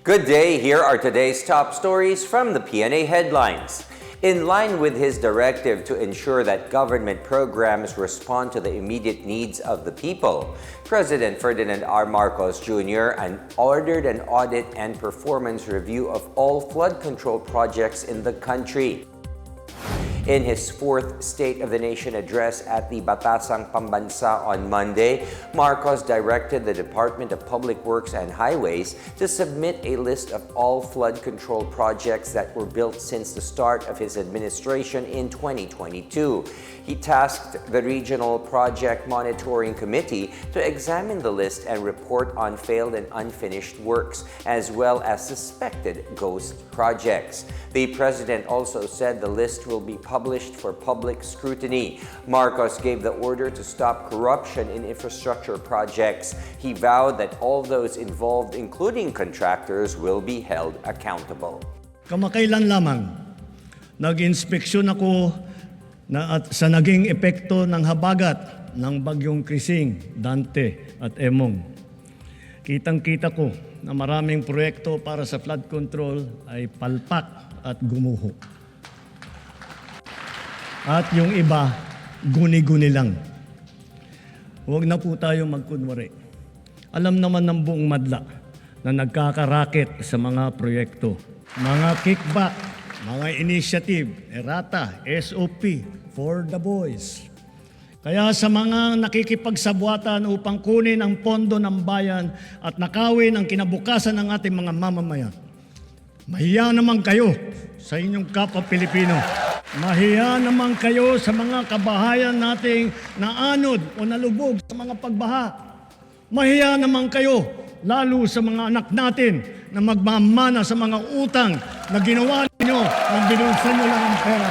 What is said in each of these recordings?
Good day, here are today's top stories from the Pna Headlines. In line with his directive to ensure that government programs respond to the immediate needs of the people, President Ferdinand R. Marcos Jr. ordered an audit and performance review of all flood control projects in the country. In his fourth State of the Nation address at the Batasang Pambansa on Monday, Marcos directed the Department of Public Works and Highways to submit a list of all flood control projects that were built since the start of his administration in 2022. He tasked the Regional Project Monitoring Committee to examine the list and report on failed and unfinished works, as well as suspected ghost projects. The President also said the list will be published for public scrutiny. Marcos gave the order to stop corruption in infrastructure projects. He vowed that all those involved, including contractors, will be held accountable. Kamakailan lamang, nag-inspeksyon ako sa naging epekto ng habagat ng bagyong Krising, Dante at Emong. Kitang-kita ko na maraming proyekto para sa flood control ay palpak at gumuho. At yung iba, guni-guni lang. Huwag na po tayo magkunwari. Alam naman ng buong madla na nagkakaraket sa mga proyekto. Mga kickback, mga initiative, errata, SOP, for the boys. Kaya sa mga nakikipagsabwatan upang kunin ang pondo ng bayan at nakawin ang kinabukasan ng ating mga mamamayan, mahiya naman kayo sa inyong kapwa Pilipino. Mahiya naman kayo sa mga kabahayan nating naanod o nalubog sa mga pagbaha. Mahiya naman kayo lalo sa mga anak natin na magmamana sa mga utang na ginawa ninyo nang binulsan nyo lang ang pera.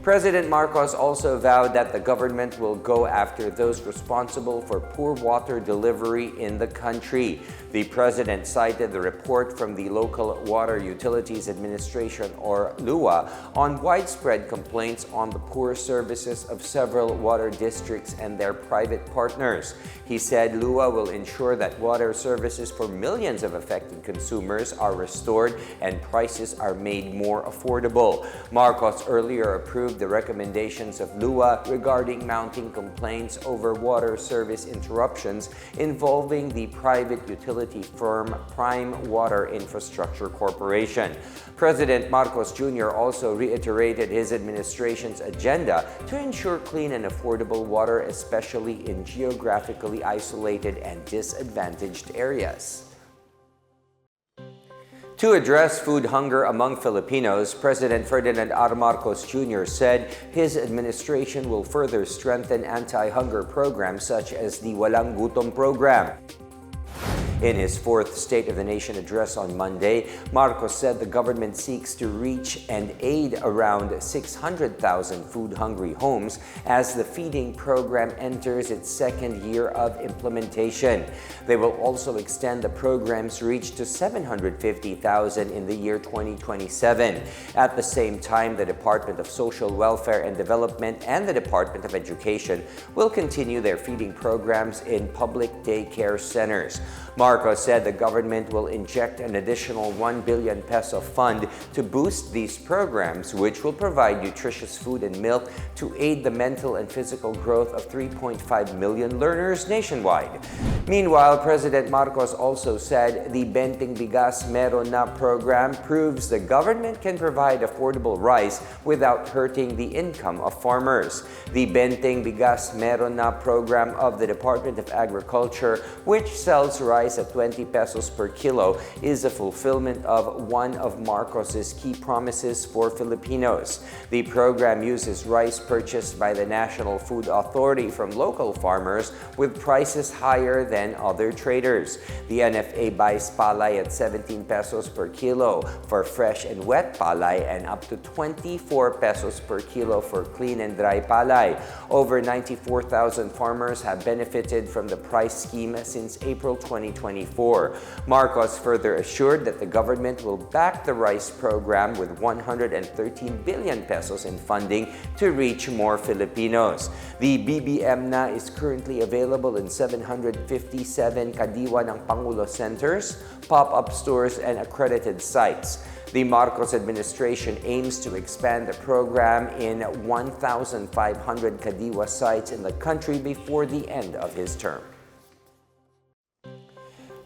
President Marcos also vowed that the government will go after those responsible for poor water delivery in the country. The president cited the report from the Local Water Utilities Administration, or LUA, on widespread complaints on the poor services of several water districts and their private partners. He said LUA will ensure that water services for millions of affected consumers are restored and prices are made more affordable. Marcos earlier approved the recommendations of LUA regarding mounting complaints over water service interruptions involving the private utility firm Prime Water Infrastructure Corporation. President Marcos Jr. also reiterated his administration's agenda to ensure clean and affordable water, especially in geographically isolated and disadvantaged areas. To address food hunger among Filipinos, President Ferdinand R. Marcos Jr. said his administration will further strengthen anti-hunger programs such as the Walang Gutom program. In his fourth State of the Nation address on Monday, Marcos said the government seeks to reach and aid around 600,000 food-hungry homes as the feeding program enters its second year of implementation. They will also extend the program's reach to 750,000 in the year 2027. At the same time, the Department of Social Welfare and Development and the Department of Education will continue their feeding programs in public daycare centers. Marcos said the government will inject an additional 1 billion peso fund to boost these programs, which will provide nutritious food and milk to aid the mental and physical growth of 3.5 million learners nationwide. Meanwhile, President Marcos also said the Benting Bigas Meron Na program proves the government can provide affordable rice without hurting the income of farmers. The Benting Bigas Meron Na program of the Department of Agriculture, which sells rice at 20 pesos per kilo, is a fulfillment of one of Marcos's key promises for Filipinos. The program uses rice purchased by the National Food Authority from local farmers with prices higher than other traders. The NFA buys palay at 17 pesos per kilo for fresh and wet palay and up to 24 pesos per kilo for clean and dry palay. Over 94,000 farmers have benefited from the price scheme since April 2020. 2024. Marcos further assured that the government will back the rice program with 113 billion pesos in funding to reach more Filipinos. The BBM na is currently available in 757 kadiwa ng Pangulo Centers, pop-up stores, and accredited sites. The Marcos administration aims to expand the program in 1,500 kadiwa sites in the country before the end of his term.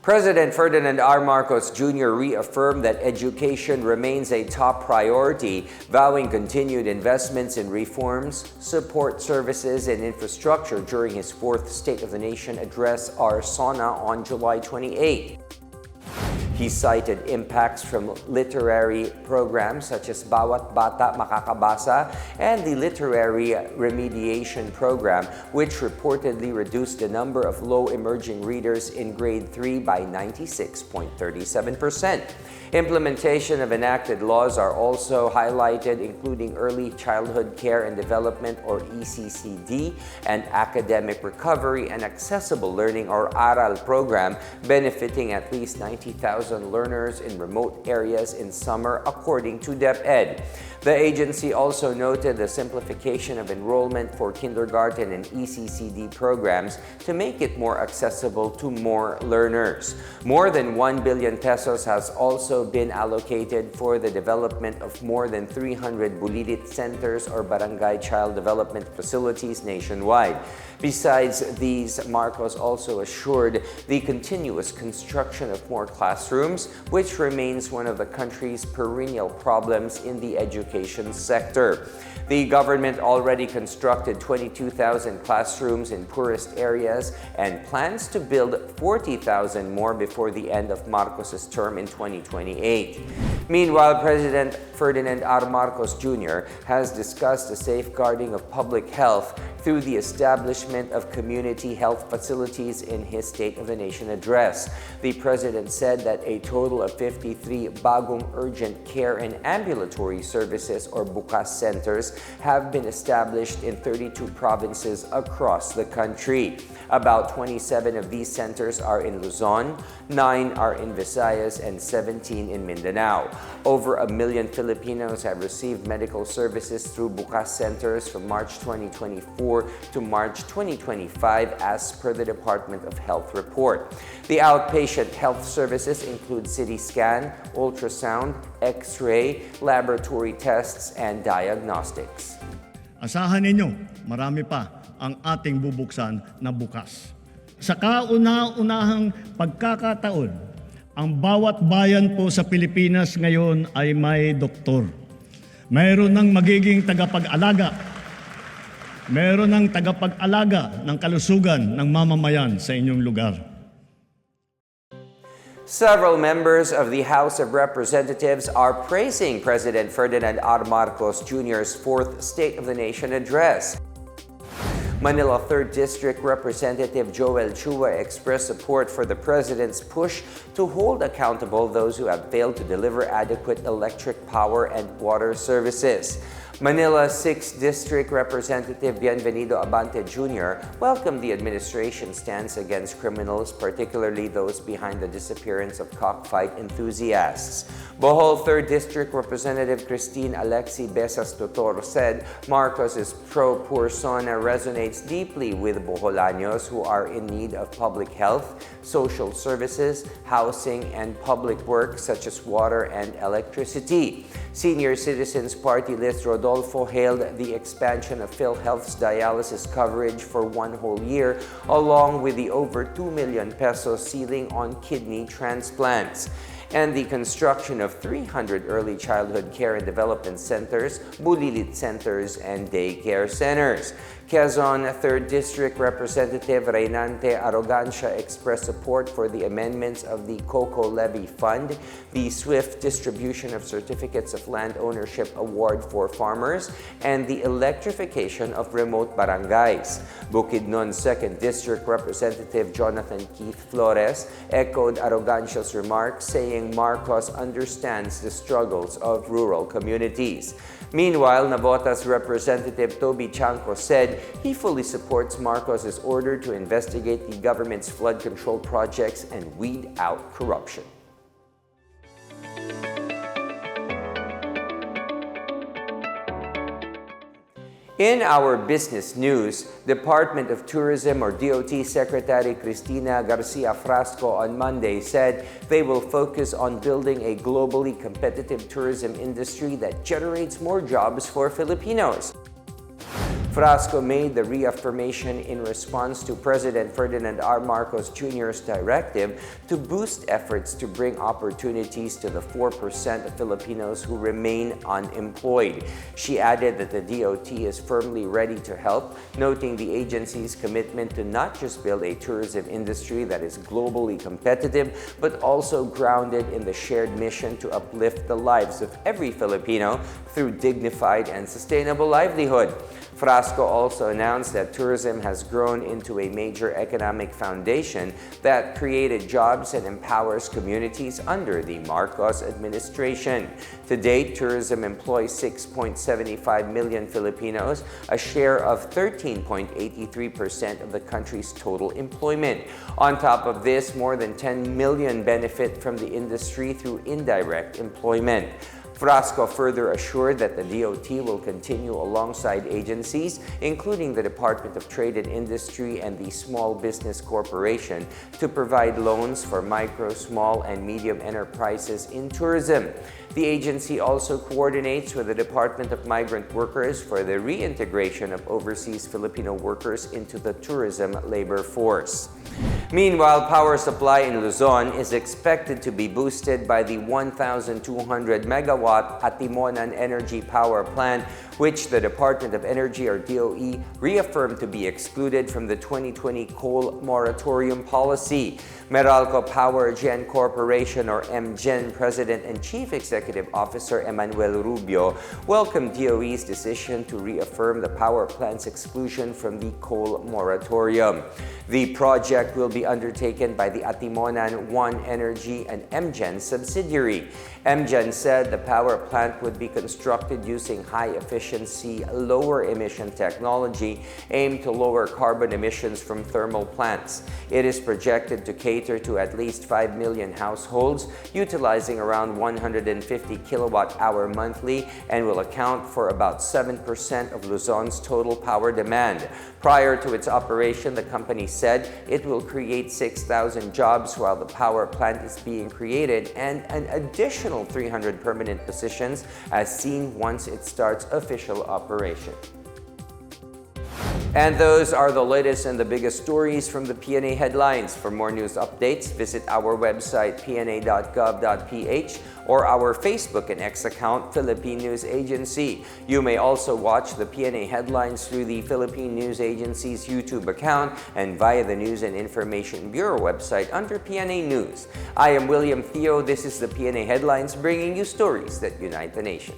President Ferdinand R. Marcos Jr. reaffirmed that education remains a top priority, vowing continued investments in reforms, support services, and infrastructure during his fourth State of the Nation address, or SONA, on July 28. He cited impacts from literary programs such as Bawat Bata Makakabasa and the Literary Remediation Program, which reportedly reduced the number of low emerging readers in grade 3 by 96.37%. Implementation of enacted laws are also highlighted, including Early Childhood Care and Development, or ECCD, and Academic Recovery and Accessible Learning, or ARAL program, benefiting at least 90,000 learners in remote areas in summer, according to DepEd. The agency also noted the simplification of enrollment for kindergarten and ECCD programs to make it more accessible to more learners. More than 1 billion pesos has also been allocated for the development of more than 300 BUCAS Centers, or barangay child development facilities, nationwide. Besides these, Marcos also assured the continuous construction of more classrooms, which remains one of the country's perennial problems in the education sector. The government already constructed 22,000 classrooms in poorest areas and plans to build 40,000 more before the end of Marcos's term in 2028. Meanwhile, President Ferdinand R. Marcos Jr. has discussed the safeguarding of public health through the establishment of community health facilities in his State of the Nation address. The president said that a total of 53 bagong urgent care and ambulatory services, or BUCAS Centers, have been established in 32 provinces across the country. About 27 of these centers are in Luzon, 9 are in Visayas, and 17 in Mindanao. Over 1 million Filipinos have received medical services through BUCAS Centers from March 2024 to March 2025, as per the Department of Health report. The outpatient health services include CT scan, ultrasound, X-ray, laboratory tests, and diagnostics. Asahan ninyo, marami pa ang ating bubuksan na bukas. Sa kauna-unahang pagkakataon, ang bawat bayan po sa Pilipinas ngayon ay may doktor. Mayroon ng magiging tagapag-alaga. Mayroon ng tagapag-alaga ng kalusugan ng mamamayan sa inyong lugar. Several members of the House of Representatives are praising President Ferdinand R. Marcos Jr.'s fourth State of the Nation address. Manila 3rd District Representative Joel Chua expressed support for the president's push to hold accountable those who have failed to deliver adequate electric power and water services. Manila 6th District Representative Bienvenido Abante Jr. welcomed the administration's stance against criminals, particularly those behind the disappearance of cockfight enthusiasts. Bohol 3rd District Representative Christine Alexi Besas Totor said Marcos's pro-poor SONA resonates deeply with Boholanos who are in need of public health, social services, housing, and public works such as water and electricity. Senior Citizens Party list Rodolfo hailed the expansion of PhilHealth's dialysis coverage for 1 whole year, along with the over 2 million pesos ceiling on kidney transplants, and the construction of 300 early childhood care and development centers, BUCAS Centers, and daycare centers. Quezon 3rd District Representative Reynante Arrogancia expressed support for the amendments of the COCO Levy Fund, the swift distribution of certificates of land ownership award for farmers, and the electrification of remote barangays. Bukidnon 2nd District Representative Jonathan Keith Flores echoed Arrogancia's remarks, saying saying Marcos understands the struggles of rural communities. Meanwhile, Navota's Representative Toby Chanco said he fully supports Marcos's order to investigate the government's flood control projects and weed out corruption. In our business news, Department of Tourism or DOT Secretary Cristina Garcia Frasco on Monday said they will focus on building a globally competitive tourism industry that generates more jobs for Filipinos. Frasco made the reaffirmation in response to President Ferdinand R. Marcos Jr.'s directive to boost efforts to bring opportunities to the 4% of Filipinos who remain unemployed. She added that the DOT is firmly ready to help, noting the agency's commitment to not just build a tourism industry that is globally competitive, but also grounded in the shared mission to uplift the lives of every Filipino through dignified and sustainable livelihood. Frasco also announced that tourism has grown into a major economic foundation that created jobs and empowers communities under the Marcos administration. To date, tourism employs 6.75 million Filipinos, a share of 13.83% of the country's total employment. On top of this, more than 10 million benefit from the industry through indirect employment. Frasco further assured that the DOT will continue alongside agencies, including the Department of Trade and Industry and the Small Business Corporation, to provide loans for micro, small, and medium enterprises in tourism. The agency also coordinates with the Department of Migrant Workers for the reintegration of overseas Filipino workers into the tourism labor force. Meanwhile, power supply in Luzon is expected to be boosted by the 1,200-megawatt Atimonan Power Plant, which the Department of Energy or DOE reaffirmed to be excluded from the 2020 coal moratorium policy. Meralco Power Gen Corporation or MGEN President and Chief Executive Officer Emmanuel Rubio welcomed DOE's decision to reaffirm the power plant's exclusion from the coal moratorium. The project will be undertaken by the Atimonan One Energy and MGEN subsidiary. MGEN said the power plant would be constructed using high-efficiency, lower-emission technology aimed to lower carbon emissions from thermal plants. It is projected to cater to at least 5 million households, utilizing around 150 kilowatt-hour monthly, and will account for about 7% of Luzon's total power demand. Prior to its operation, the company said it will create 6,000 jobs while the power plant is being created, and an additional 300 permanent positions as seen once it starts official operation. And those are the latest and the biggest stories from the PNA headlines. For more news updates, visit our website pna.gov.ph or our Facebook and X account, Philippine News Agency. You may also watch the PNA headlines through the Philippine News Agency's YouTube account and via the News and Information Bureau website under PNA News. I am William Theo. This is the PNA headlines, bringing you stories that unite the nation.